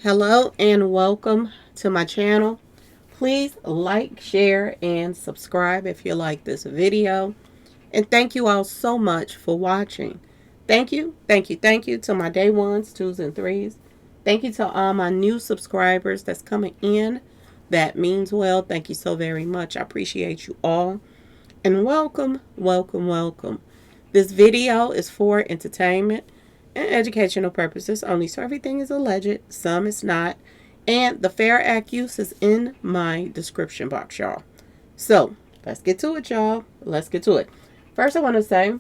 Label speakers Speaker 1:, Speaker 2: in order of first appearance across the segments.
Speaker 1: Hello and welcome to my channel. Please like, share, and subscribe if you like this video. And thank you all so much for watching. Thank you to my day ones, twos, and threes. Thank you to all my new subscribers that's coming in. That means well. Thank you so very much. I appreciate you all. And welcome, welcome, welcome. This video is for entertainment and educational purposes only, so everything is alleged, some is not, and the Fair Act use is in my description box, y'all. So let's get to it, y'all. Let's get to it. First, I want to say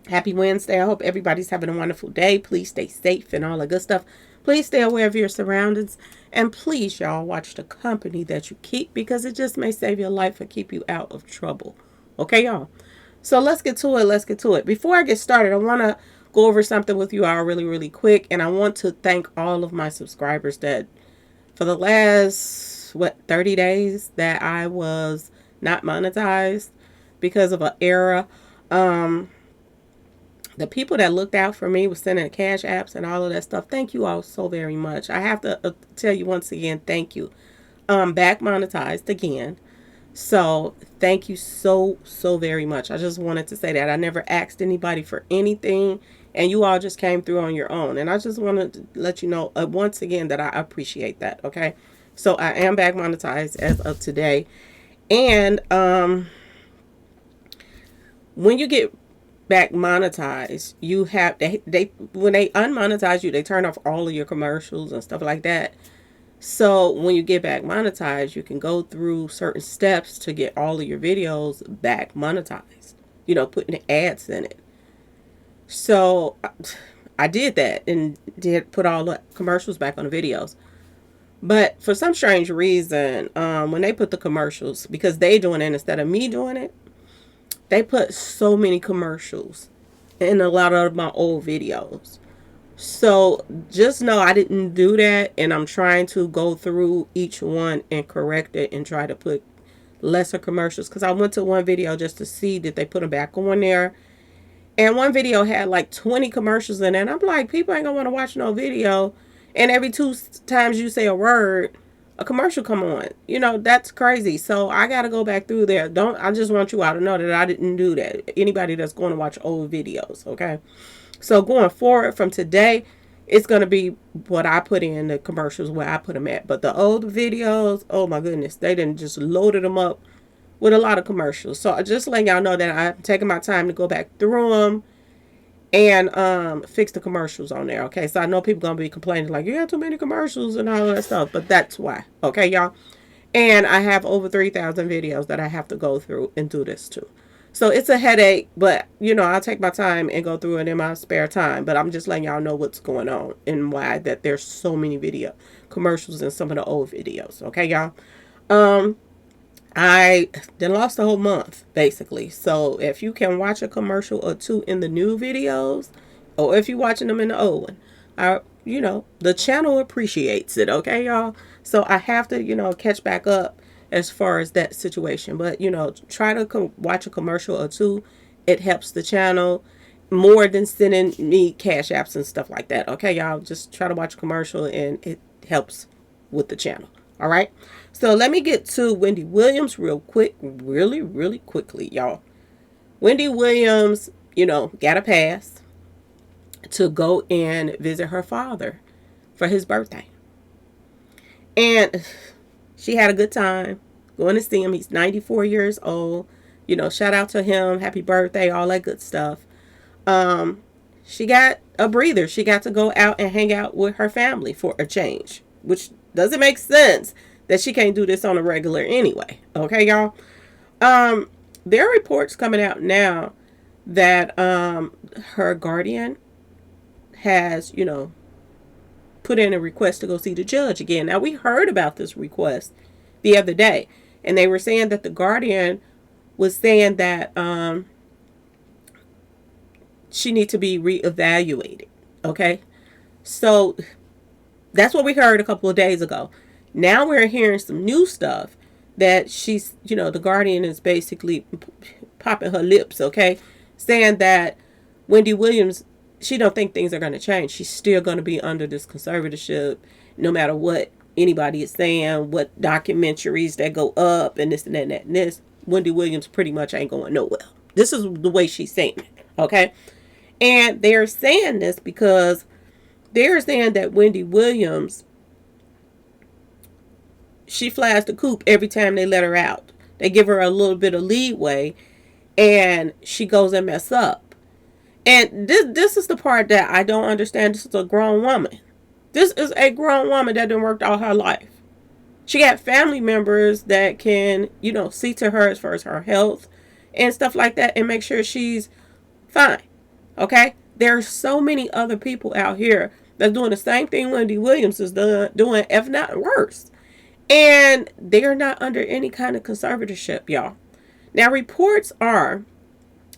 Speaker 1: happy Wednesday. I hope everybody's having a wonderful day. Please stay safe and all the good stuff. Please stay aware of your surroundings, and please, y'all, watch the company that you keep, because it just may save your life or keep you out of trouble. Okay, y'all. So let's get to it. Let's get to it. Before I get started, I want to go over something with you all really quick. And I want to thank all of my subscribers that for the last, 30 days that I was not monetized because of an error. The people that looked out for me was sending cash apps and all of that stuff. Thank you all so very much. I have to tell you once again, thank you. Back monetized again. So thank you so very much. I just wanted to say that I never asked anybody for anything, and you all just came through on your own. And I just wanted to let you know once again that I appreciate that. Okay, so I am back monetized as of today, and when you get back monetized, you have they when they unmonetize you, they turn off all of your commercials and stuff like that. So when you get back monetized, you can go through certain steps to get all of your videos back monetized, putting ads in it. So I did that and did put all the commercials back on the videos. But for some strange reason, when they put the commercials, because they doing it instead of me doing it, they put so many commercials in a lot of my old videos. So just know I didn't do that, and I'm trying to go through each one and correct it and try to put lesser commercials, because I went to one video just to see that they put them back on there, and one video had like 20 commercials in it, and I'm like, people ain't gonna want to watch no video, and every two times you say a word, a commercial come on. That's crazy. So I gotta go back through there. I just want you all to know that I didn't do that. Anybody that's going to watch old videos, okay? So going forward from today, it's going to be what I put in the commercials, where I put them at. But the old videos, oh my goodness, they didn't just loaded them up with a lot of commercials. So I just letting y'all know that I'm taking my time to go back through them and fix the commercials on there. Okay, so I know people going to be complaining like, you have too many commercials and all that stuff. But that's why. Okay, y'all. And I have over 3,000 videos that I have to go through and do this too. So it's a headache, but I'll take my time and go through it in my spare time. But I'm just letting y'all know what's going on and why that there's so many video commercials in some of the old videos. Okay, y'all. I then lost a whole month basically. So if you can watch a commercial or two in the new videos, or if you're watching them in the old one, the channel appreciates it. Okay, y'all. So I have to catch back up as far as that situation. But try to watch a commercial or two. It helps the channel more than sending me cash apps and stuff like that. Okay, y'all, just try to watch a commercial and it helps with the channel. All right, so let me get to Wendy Williams real quick, really quickly, y'all. Wendy Williams, got a pass to go and visit her father for his birthday, and she had a good time going to see him. He's 94 years old. Shout out to him. Happy birthday, all that good stuff. She got a breather. She got to go out and hang out with her family for a change, which doesn't make sense that she can't do this on a regular anyway. Okay, y'all. There are reports coming out now that her guardian has, put in a request to go see the judge again. Now, we heard about this request the other day, and they were saying that the guardian was saying that she needs to be reevaluated. Okay, so that's what we heard a couple of days ago. Now we're hearing some new stuff that she's, the guardian is basically popping her lips, okay, saying that Wendy Williams she don't think things are going to change. She's still going to be under this conservatorship no matter what anybody is saying, what documentaries that go up and this and that and that and this. Wendy Williams pretty much ain't going nowhere. This is the way she's saying it, okay? And they're saying this because they're saying that Wendy Williams, she flies the coop every time they let her out. They give her a little bit of leeway and she goes and mess up. And this is the part that I don't understand. This is a grown woman. This is a grown woman that done worked all her life. She got family members that can, see to her as far as her health and stuff like that and make sure she's fine. Okay? There are so many other people out here that's doing the same thing Wendy Williams is doing, if not worse. And they're not under any kind of conservatorship, y'all. Now, reports are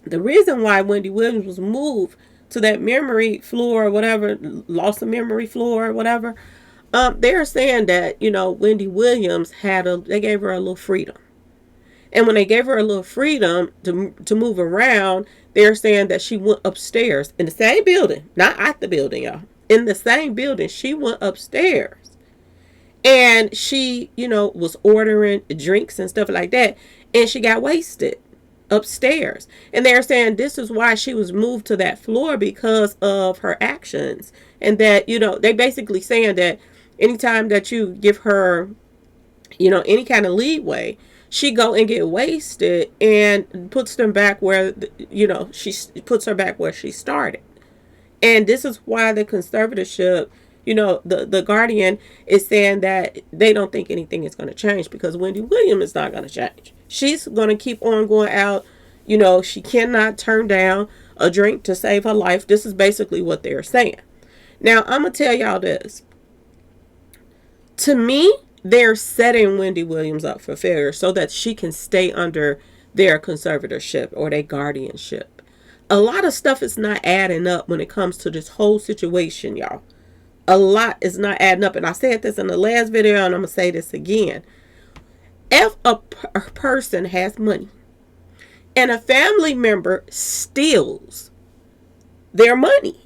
Speaker 1: the reason why Wendy Williams was moved to that memory floor or whatever, loss of memory floor or whatever. They're saying that, Wendy Williams they gave her a little freedom. And when they gave her a little freedom to move around, they're saying that she went upstairs in the same building, not at the building, y'all. In the same building, she went upstairs. And she, was ordering drinks and stuff like that. And she got wasted upstairs. And they're saying this is why she was moved to that floor, because of her actions. And that, they basically saying that anytime that you give her, any kind of leeway, she go and get wasted and puts them back where, she puts her back where she started. And this is why the conservatorship, the Guardian is saying that they don't think anything is going to change, because Wendy Williams is not going to change. She's going to keep on going out. She cannot turn down a drink to save her life. This is basically what they're saying. Now, I'm going to tell y'all this. To me, they're setting Wendy Williams up for failure so that she can stay under their conservatorship or their guardianship. A lot of stuff is not adding up when it comes to this whole situation, y'all. A lot is not adding up. And I said this in the last video, and I'm going to say this again. If a person has money and a family member steals their money,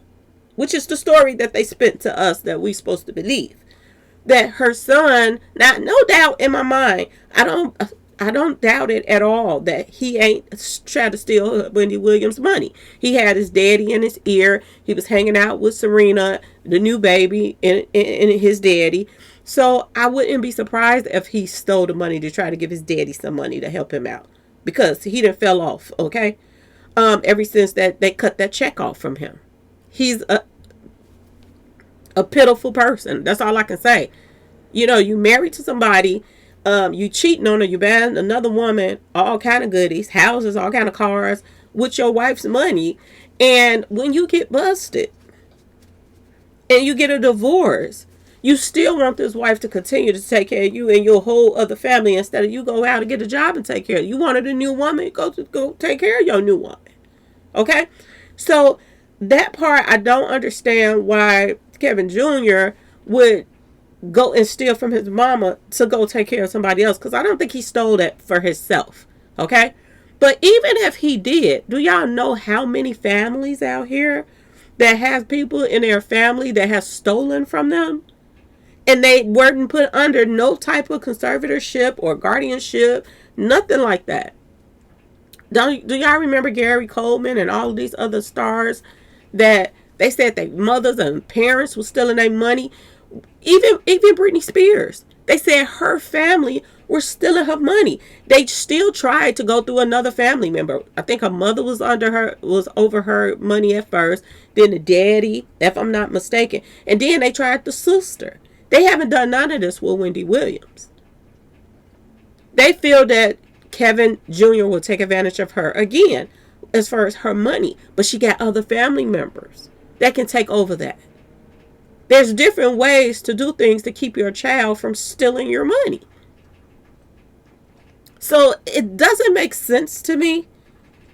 Speaker 1: which is the story that they spent to us that we're supposed to believe, that her son, not no doubt in my mind, I don't doubt it at all that he ain't tried to steal Wendy Williams' money. He had his daddy in his ear. He was hanging out with Serena, the new baby, and his daddy. So I wouldn't be surprised if he stole the money to try to give his daddy some money to help him out, because he done fell off, okay? Ever since that they cut that check off from him. He's a pitiful person. That's all I can say. You married to somebody, you cheating on her, you buying another woman, all kind of goodies, houses, all kind of cars with your wife's money. And when you get busted and you get a divorce, you still want this wife to continue to take care of you and your whole other family instead of you go out and get a job and take care of it. You wanted a new woman, go take care of your new woman. Okay? So that part, I don't understand why Kevin Jr. would go and steal from his mama to go take care of somebody else, because I don't think he stole that for himself. Okay? But even if he did, do y'all know how many families out here that has people in their family that has stolen from them? And they weren't put under no type of conservatorship or guardianship, nothing like that. Do y'all remember Gary Coleman and all of these other stars that they said their mothers and parents were stealing their money? Even Britney Spears. They said her family were stealing her money. They still tried to go through another family member. I think her mother was over her money at first. Then the daddy, if I'm not mistaken. And then they tried the sister. They haven't done none of this with Wendy Williams. They feel that Kevin Jr. will take advantage of her again as far as her money. But she got other family members that can take over that. There's different ways to do things to keep your child from stealing your money. So it doesn't make sense to me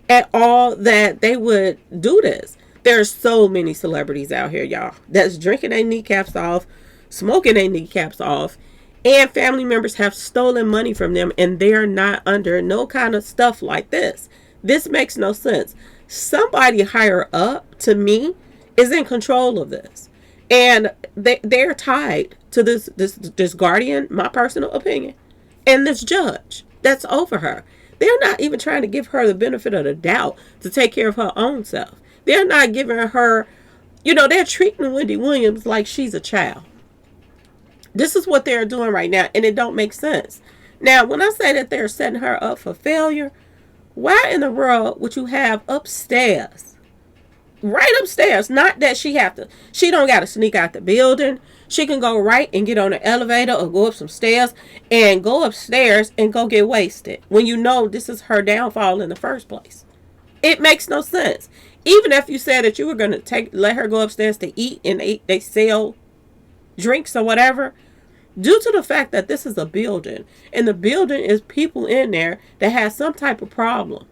Speaker 1: at all that they would do this. There's so many celebrities out here, y'all, that's drinking their kneecaps off, smoking their kneecaps off, and family members have stolen money from them, and they're not under no kind of stuff like this. This makes no sense. Somebody higher up, to me, is in control of this. And they're tied to this guardian, my personal opinion, and this judge that's over her. They're not even trying to give her the benefit of the doubt to take care of her own self. They're not giving her, they're treating Wendy Williams like she's a child. This is what they're doing right now, and it don't make sense. Now, when I say that they're setting her up for failure, why in the world would you have upstairs? Right upstairs. Not that she don't got to sneak out the building. She can go right and get on an elevator or go up some stairs and go upstairs and go get wasted when you know this is her downfall in the first place. It makes no sense. Even if you said that you were going to let her go upstairs to eat and they sell drinks or whatever, due to the fact that this is a building and the building is people in there that have some type of problem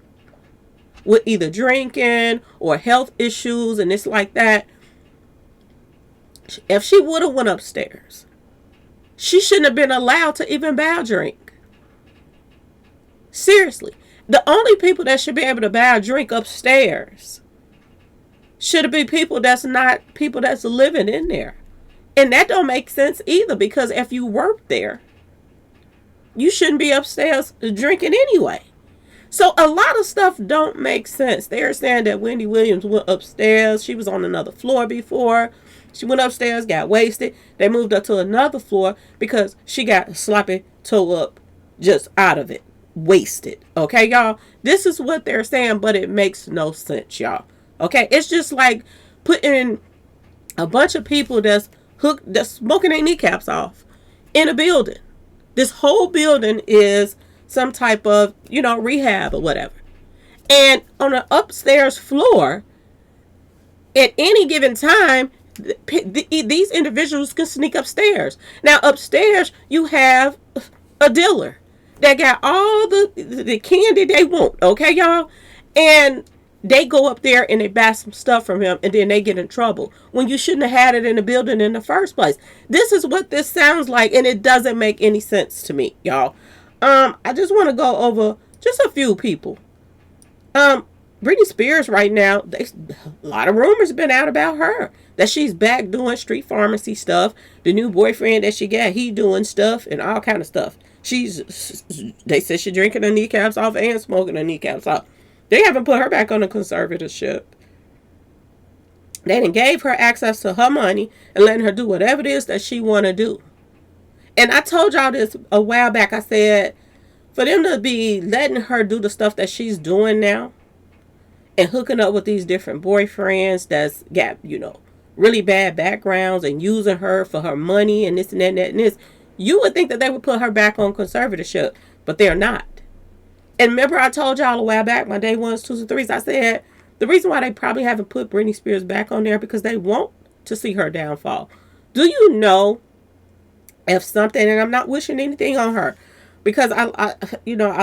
Speaker 1: with either drinking or health issues and it's like that. If she would have went upstairs, she shouldn't have been allowed to even buy a drink. Seriously. The only people that should be able to buy a drink upstairs should be people that's not people that's living in there. And that don't make sense either, because if you work there, you shouldn't be upstairs drinking anyway. So a lot of stuff don't make sense. They're saying that Wendy Williams went upstairs. She was on another floor before. She went upstairs, got wasted. They moved her to another floor because she got sloppy toe up just out of it. Wasted. Okay, y'all? This is what they're saying, but it makes no sense, y'all. Okay? It's just like putting a bunch of people that's smoking their kneecaps off in a building. This whole building is some type of, rehab or whatever. And on the upstairs floor, at any given time, these individuals can sneak upstairs. Now, upstairs, you have a dealer that got all the candy they want. Okay, y'all? And they go up there and they buy some stuff from him, and then they get in trouble when you shouldn't have had it in the building in the first place. This is what this sounds like, and it doesn't make any sense to me, y'all. I just want to go over just a few people. Britney Spears right now, a lot of rumors been out about her, that she's back doing street pharmacy stuff. The new boyfriend that she got, he doing stuff and all kind of stuff. They said she drinking her kneecaps off and smoking her kneecaps off. They haven't put her back on a conservatorship. They done gave her access to her money and letting her do whatever it is that she want to do. And I told y'all this a while back. I said, for them to be letting her do the stuff that she's doing now and hooking up with these different boyfriends that's got, really bad backgrounds and using her for her money and this and that and that and this, you would think that they would put her back on conservatorship, but they're not. And remember I told y'all a while back, my day ones, twos, and threes, I said the reason why they probably haven't put Britney Spears back on there because they want to see her downfall. Do you know if something, and I'm not wishing anything on her, because I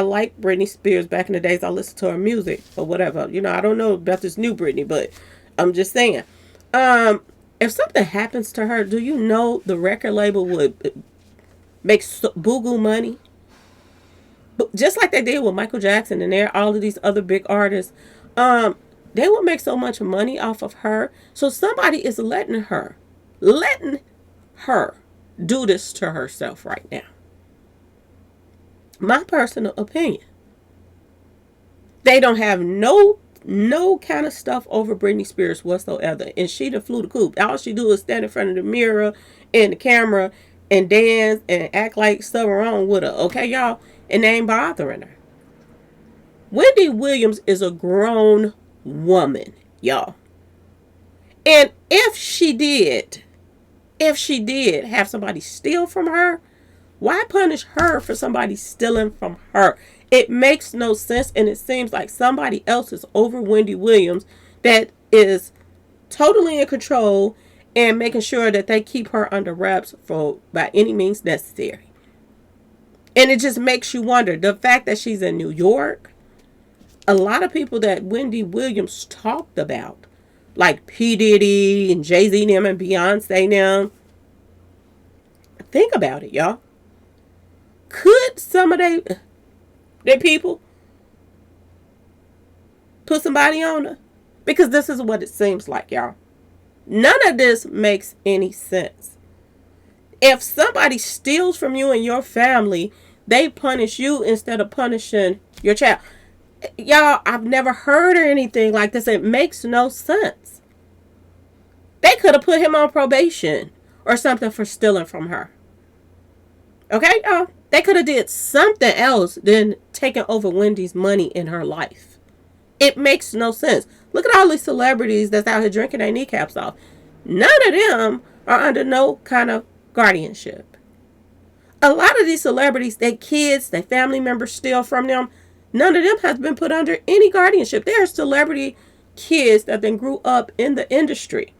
Speaker 1: like Britney Spears back in the days. I listened to her music or whatever. I don't know about this new Britney, but I'm just saying. If something happens to her, do you know the record label would make boo-goo money? Just like they did with Michael Jackson and all of these other big artists. They will make so much money off of her. So somebody is letting her do this to herself right now. My personal opinion. They don't have no kind of stuff over Britney Spears whatsoever. And she done flew the coop. All she do is stand in front of the mirror and the camera and dance and act like something wrong with her. Okay, y'all? And they ain't bothering her. Wendy Williams is a grown woman, y'all. And if she did have somebody steal from her, why punish her for somebody stealing from her? It makes no sense, and it seems like somebody else is over Wendy Williams that is totally in control and making sure that they keep her under wraps by any means necessary. And it just makes you wonder. The fact that she's in New York, a lot of people that Wendy Williams talked about, like P. Diddy and Jay-Z them and Beyonce them, think about it, y'all. Could some of their people put somebody on her? Because this is what it seems like, y'all. None of this makes any sense. If somebody steals from you and your family, they punish you instead of punishing your child. Y'all, I've never heard of anything like this. It makes no sense. They could have put him on probation or something for stealing from her. Okay, y'all? They could have did something else than taking over Wendy's money in her life. It makes no sense. Look at all these celebrities that's out here drinking their kneecaps off. None of them are under no kind of guardianship. A lot of these celebrities, their kids, their family members steal from them. None of them has been put under any guardianship. They are celebrity kids that then grew up in the industry.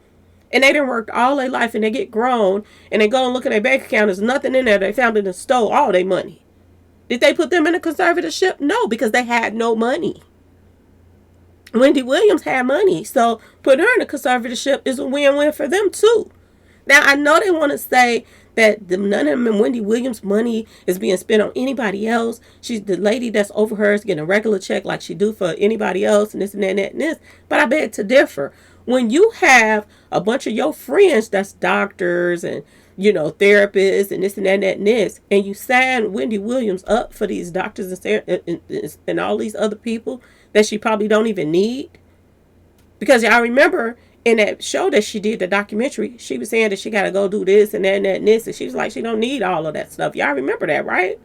Speaker 1: And they done worked all their life and they get grown and they go and look at their bank account. There's nothing in there. They found it and stole all their money. Did they put them in a conservatorship? No, because they had no money. Wendy Williams had money. So putting her in a conservatorship is a win-win for them too. Now, I know they want to say that none of Wendy Williams' money is being spent on anybody else. She's the lady that's over her is getting a regular check like she do for anybody else and this and that and that and this. But I beg to differ. When you have a bunch of your friends that's doctors and, therapists and this and that and this, and you sign Wendy Williams up for these doctors and all these other people that she probably don't even need. Because y'all remember in that show that she did, the documentary, she was saying that she got to go do this and that and that and this. And she was like, she don't need all of that stuff. Y'all remember that, right?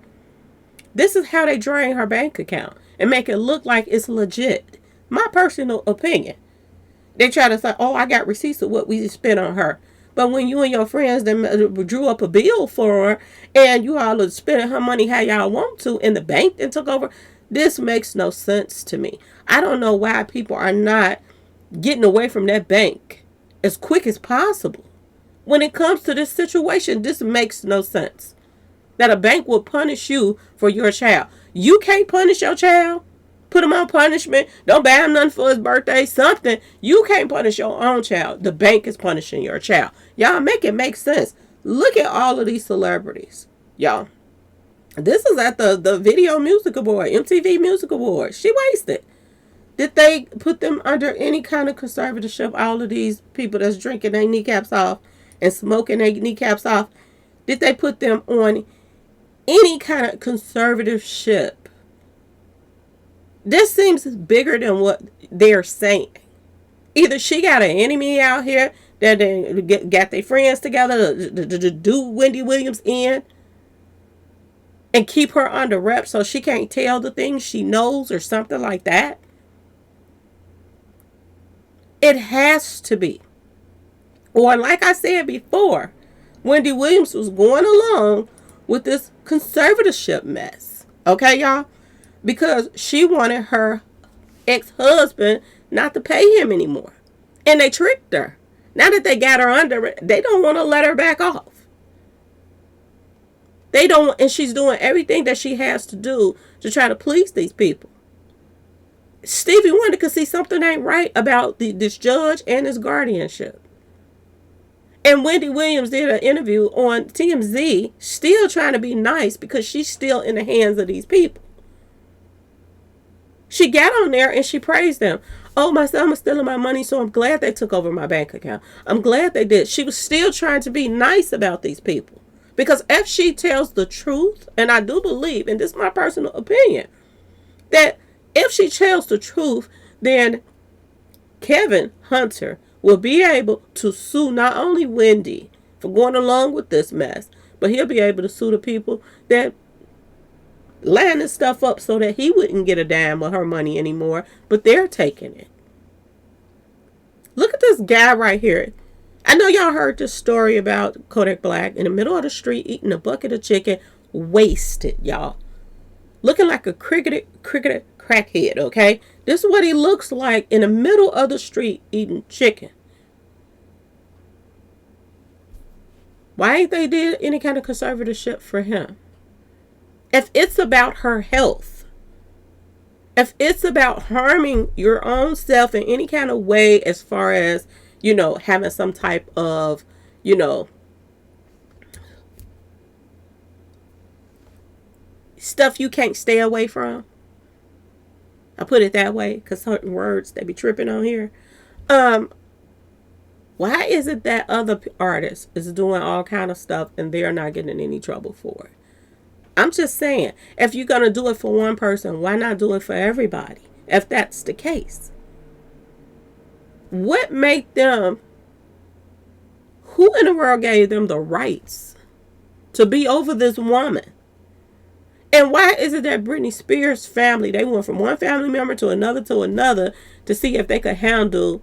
Speaker 1: This is how they drain her bank account and make it look like it's legit. My personal opinion. They try to say, oh, I got receipts of what we spent on her. But when you and your friends then drew up a bill for her and you all are spending her money how y'all want to and the bank then took over, this makes no sense to me. I don't know why people are not getting away from that bank as quick as possible. When it comes to this situation, this makes no sense. That a bank will punish you for your child. You can't punish your child. Put him on punishment. Don't buy him nothing for his birthday. Something. You can't punish your own child. The bank is punishing your child. Y'all make it make sense. Look at all of these celebrities. Y'all. This is at the Video Music Award. MTV Music Award. She wasted. Did they put them under any kind of conservatorship? All of these people that's drinking their kneecaps off and smoking their kneecaps off. Did they put them on any kind of conservatorship? This seems bigger than what they're saying. Either she got an enemy out here that they got their friends together to do Wendy Williams in and keep her under wraps so she can't tell the things she knows or something like that. It has to be. Or like I said before, Wendy Williams was going along with this conservatorship mess. Okay, y'all? Because she wanted her ex-husband not to pay him anymore. And they tricked her. Now that they got her under it, they don't want to let her back off. They don't, and she's doing everything that she has to do to try to please these people. Stevie Wonder could see something ain't right about this judge and his guardianship. And Wendy Williams did an interview on TMZ, still trying to be nice because she's still in the hands of these people. She got on there and she praised them. Oh, my son was stealing my money, so I'm glad they took over my bank account. I'm glad they did. She was still trying to be nice about these people. Because if she tells the truth, and I do believe, and this is my personal opinion, that if she tells the truth, then Kevin Hunter will be able to sue not only Wendy for going along with this mess, but he'll be able to sue the people that line this stuff up so that he wouldn't get a dime of her money anymore, but they're taking it. Look at this guy right here. I know y'all heard this story about Kodak Black in the middle of the street eating a bucket of chicken, wasted, y'all. Looking like a cricketer crackhead, okay? This is what he looks like in the middle of the street eating chicken. Why ain't they did any kind of conservatorship for him? If it's about her health, if it's about harming your own self in any kind of way as far as, having some type of, stuff you can't stay away from. I put it that way because certain words they be tripping on here. Why is it that other artists is doing all kind of stuff and they're not getting in any trouble for it? I'm just saying, if you're going to do it for one person, why not do it for everybody? If that's the case. What made them, who in the world gave them the rights to be over this woman? And why is it that Britney Spears' family, they went from one family member to another to see if they could handle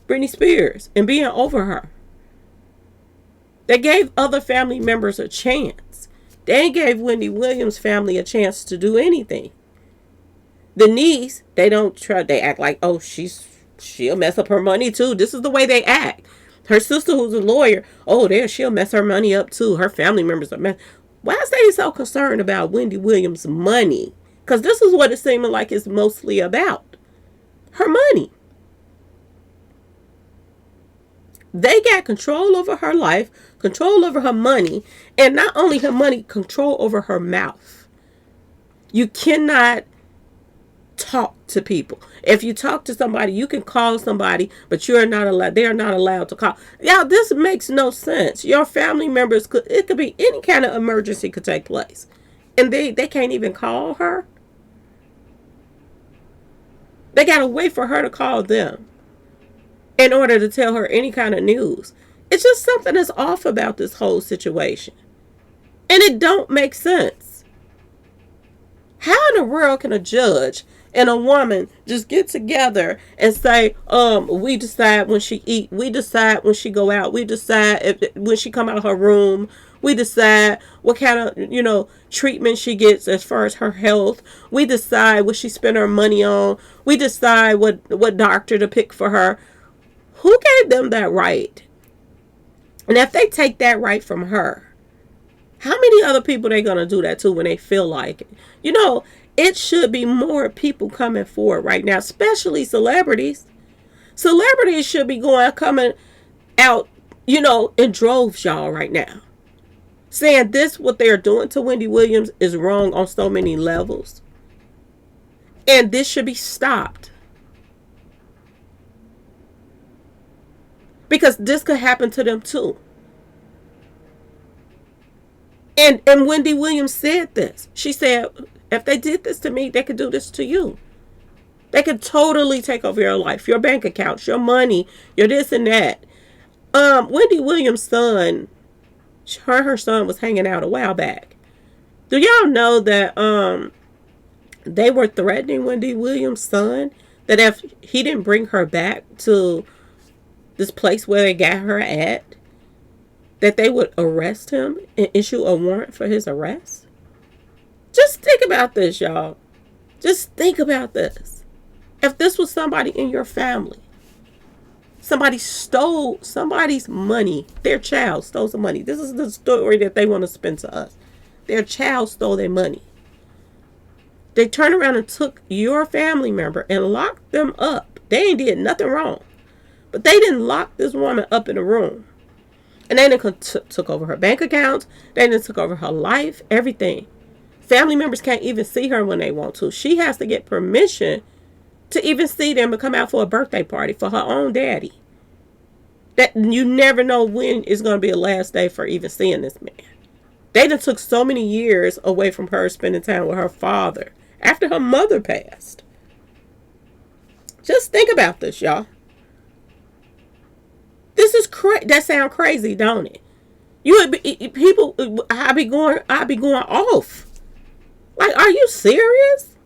Speaker 1: Britney Spears and being over her? They gave other family members a chance. They gave Wendy Williams' family a chance to do anything. The niece, they don't try, they act like, oh, she'll mess up her money too. This is the way they act. Her sister, who's a lawyer, oh, there, she'll mess her money up too. Her family members are mess. Why is they so concerned about Wendy Williams' money? Because this is what it seems like it's mostly about. Her money. They got control over her life, control over her money, and not only her money, control over her mouth. You cannot talk to people. If you talk to somebody, you can call somebody, but they are not allowed to call. Yeah, this makes no sense. Your family members it could be any kind of emergency could take place. And they can't even call her. They gotta wait for her to call them in order to tell her any kind of news. It's just something that's off about this whole situation. And it don't make sense. How in the world can a judge and a woman just get together and say, we decide when she eat, we decide when she go out, we decide when she come out of her room, we decide what kind of, treatment she gets as far as her health, we decide what she spend her money on, we decide what doctor to pick for her. Who gave them that right? And if they take that right from her, how many other people they going to do that to when they feel like it? It should be more people coming forward right now, especially celebrities. Celebrities should be coming out, in droves, y'all, right now. Saying what they're doing to Wendy Williams is wrong on so many levels. And this should be stopped. Because this could happen to them too. And Wendy Williams said this. She said, if they did this to me, they could do this to you. They could totally take over your life, your bank accounts, your money, your this and that. Wendy Williams' son, her son was hanging out a while back. Do y'all know that they were threatening Wendy Williams' son that if he didn't bring her back to this place where they got her at, that they would arrest him and issue a warrant for his arrest? Just think about this, y'all. Just think about this. If this was somebody in your family, somebody stole somebody's money, their child stole some money. This is the story that they want to spin to us. Their child stole their money. They turned around and took your family member and locked them up. They ain't did nothing wrong. But they didn't lock this woman up in a room. And they didn't took over her bank accounts. They didn't took over her life, everything. Family members can't even see her when they want to. She has to get permission to even see them and come out for a birthday party for her own daddy. That you never know when is going to be the last day for even seeing this man. They done took so many years away from her spending time with her father after her mother passed. Just think about this, y'all. This is that sound crazy, don't it? I be going off. Like, are you serious?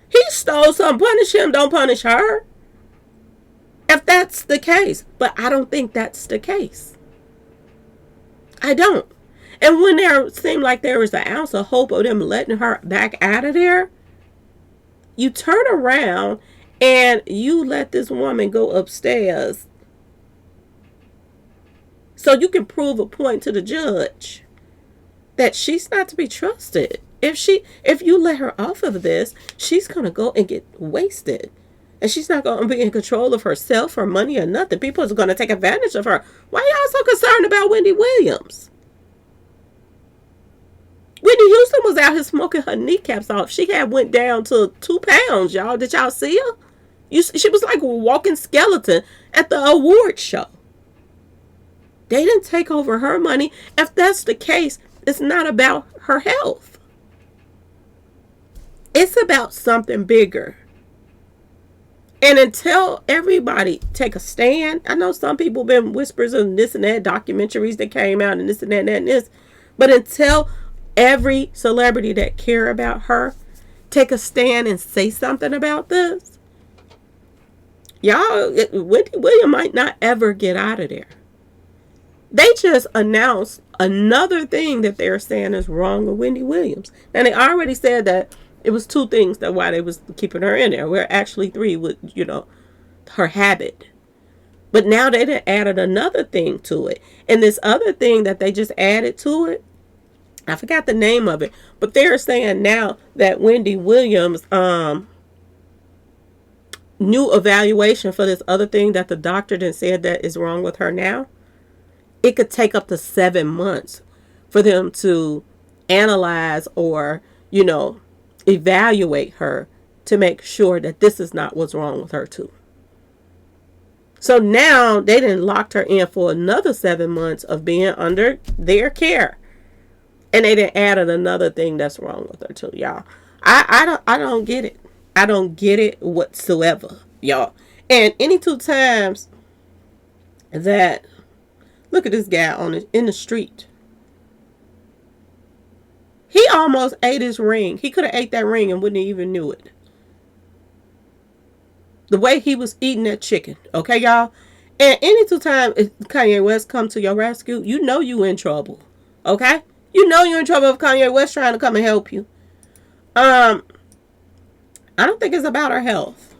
Speaker 1: He stole something. Punish him. Don't punish her. If that's the case. But I don't think that's the case. I don't. And when there seemed like there was an ounce of hope of them letting her back out of there, you turn around and you let this woman go upstairs so you can prove a point to the judge that she's not to be trusted. If you let her off of this, she's going to go and get wasted. And she's not going to be in control of herself, her money, or nothing. People are going to take advantage of her. Why are y'all so concerned about Wendy Williams? Whitney Houston was out here smoking her kneecaps off. She had went down to 2 pounds, y'all. Did y'all see her? She was like a walking skeleton at the award show. They didn't take over her money. If that's the case, it's not about her health. It's about something bigger. And until everybody take a stand, I know some people have been whispers of this and that, documentaries that came out and this and that and that and this. But until every celebrity that care about her take a stand and say something about this, y'all, Wendy Williams might not ever get out of there. They just announced another thing that they're saying is wrong with Wendy Williams. And they already said that it was 2 things that why they was keeping her in there. Where actually 3 with, her habit. But now they done added another thing to it. And this other thing that they just added to it, I forgot the name of it. But they're saying now that Wendy Williams new evaluation for this other thing that the doctor then said that is wrong with her now, it could take up to 7 months for them to analyze or, evaluate her to make sure that this is not what's wrong with her too. So now they done locked her in for another 7 months of being under their care. And they done added another thing that's wrong with her too, y'all. I don't get it. I don't get it whatsoever, y'all. And any 2 times that, look at this guy in the street. He almost ate his ring. He could have ate that ring and wouldn't even knew it. The way he was eating that chicken. Okay, y'all? And any 2 times if Kanye West come to your rescue, you know you in trouble. Okay? You know you're in trouble if Kanye West trying to come and help you. I don't think it's about her health.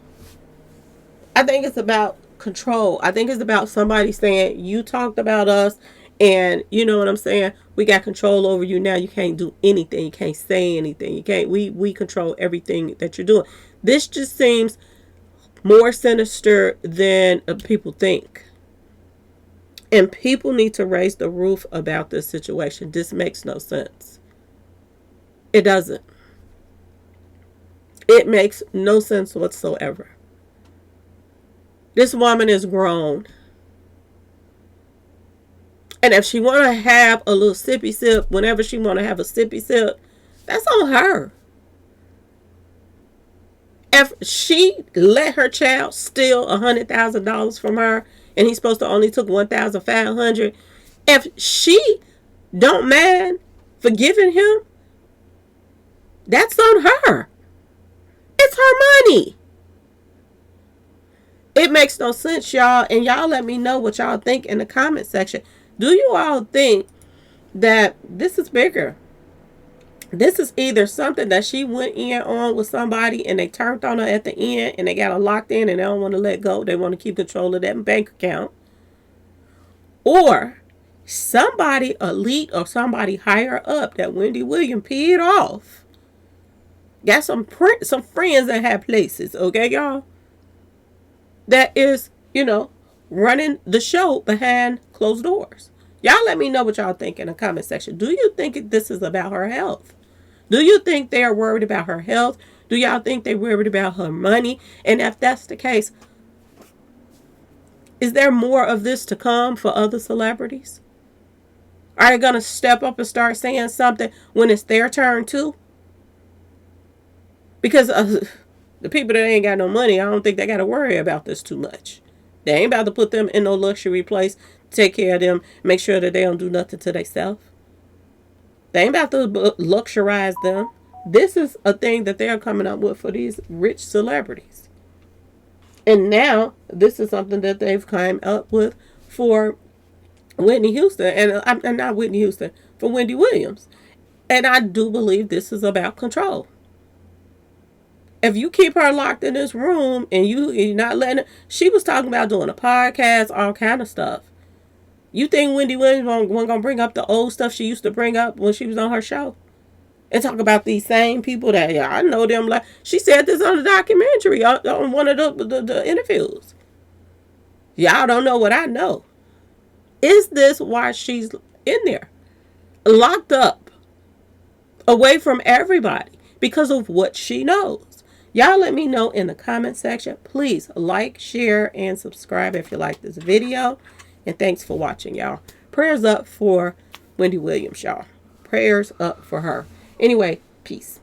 Speaker 1: I think it's about control. I think it's about somebody saying, you talked about us and you know what I'm saying? We got control over you now. You can't do anything. You can't say anything. You can't, we control everything that you're doing. This just seems more sinister than people think. And people need to raise the roof about this situation. This makes no sense. It doesn't. It makes no sense whatsoever. This woman is grown. And if she want to have a little sippy sip, whenever she want to have a sippy sip, that's on her. If she let her child steal $100,000 from her, and he's supposed to only took $1,500, if she don't mind forgiving him, that's on her. It's her money. It makes no sense, y'all. And y'all let me know what y'all think in the comment section. Do you all think that this is bigger? This is either something that she went in on with somebody and they turned on her at the end and they got her locked in and they don't want to let go. They want to keep control of that bank account. Or somebody elite or somebody higher up that Wendy Williams peed off. Got some friends that have places, okay, y'all? That is, running the show behind closed doors. Y'all let me know what y'all think in the comment section. Do you think this is about her health? Do you think they're worried about her health? Do y'all think they're worried about her money? And if that's the case, is there more of this to come for other celebrities? Are they going to step up and start saying something when it's their turn too? Because the people that ain't got no money, I don't think they got to worry about this too much. They ain't about to put them in no luxury place, take care of them, make sure that they don't do nothing to themselves. They ain't about to luxurize them. This is a thing that they're coming up with for these rich celebrities. And now, this is something that they've come up with for Whitney Houston. And not Whitney Houston, for Wendy Williams. And I do believe this is about control. If you keep her locked in this room and you're not letting her, she was talking about doing a podcast, all kind of stuff. You think Wendy Williams wasn't going to bring up the old stuff she used to bring up when she was on her show? And talk about these same people that, I know them. Like she said this on the documentary, on one of the interviews. Y'all don't know what I know. Is this why she's in there? Locked up. Away from everybody. Because of what she knows. Y'all let me know in the comment section. Please like, share, and subscribe if you like this video. And thanks for watching, y'all. prayers up for Wendy Williams, y'all. Prayers up for her. Anyway, peace.